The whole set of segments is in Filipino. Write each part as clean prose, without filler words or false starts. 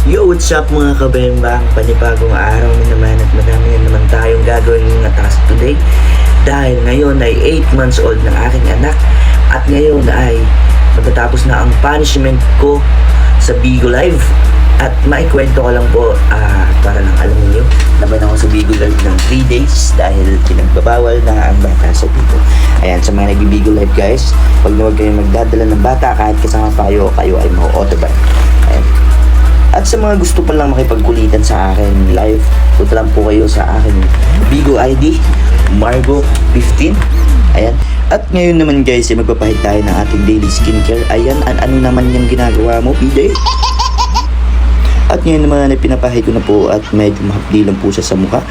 Yo, what's up mga kabembang? Panibagong araw na naman at madami na naman tayong gagawin ng task today. Dahil ngayon ay 8 months old ng aking anak at ngayon ay matatapos na ang punishment ko sa Bigo Live. At maikwento ko lang po para lang alam niyo, naman ako sa Bigo Live ng 3 days dahil pinagbabawal na ang bata sa Bigo. Ayan, sa mga nagbibigo live guys, huwag na huwag kayong magdadala ng bata kahit kasama kayo ay mau-autoban. Ayan. At sa mga gusto pa lang makipagkulitan sa akin live, punta lang po kayo sa akin Bigo ID, Margo15. Ayan. At ngayon naman guys, magpapahid tayo ng ating daily skincare. Ayan, ano naman yung ginagawa mo, PJ? At ngayon naman ay pinapahid ko na po at medyo mahapdi lang po siya sa mukha.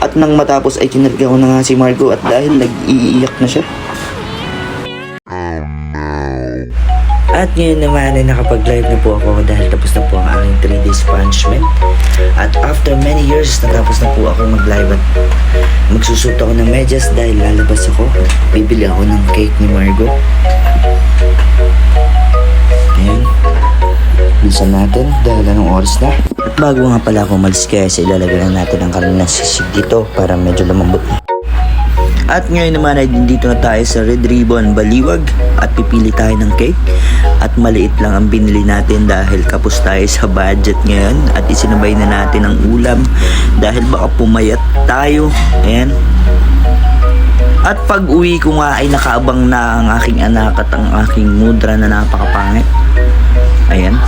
At nang matapos ay kinarga ko na nga si Margo at dahil nag-iiyak na siya. At ngayon naman ay nakapag-live na po ako dahil tapos na po ang aking 3 days punishment. At after many years, natapos na po ako mag-live at magsusuot ako ng medyas dahil lalabas ako. Bibili ako ng cake ni Margo. Ayan. Bilisan natin dahil anong oras na. At bago nga pala ako umalis kasi ilalagay na natin ang karne ng sisig dito para medyo lumambot na. At ngayon naman ay dito na tayo sa Red Ribbon Baliwag at pipili tayo ng cake. At maliit lang ang binili natin dahil kapos tayo sa budget ngayon. At isinabay na natin ang ulam dahil baka pumayat tayo. Ayan. At pag uwi ko nga ay nakaabang na ang aking anak at ang aking mudra na napakapangit. Ayan.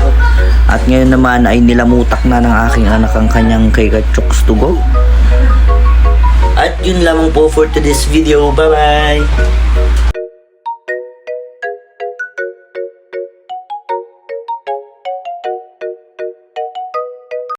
At ngayon naman ay nilamutak na ng aking anak ang kanyang cake at chokes to go. At yun lamang po for today's video. Bye bye!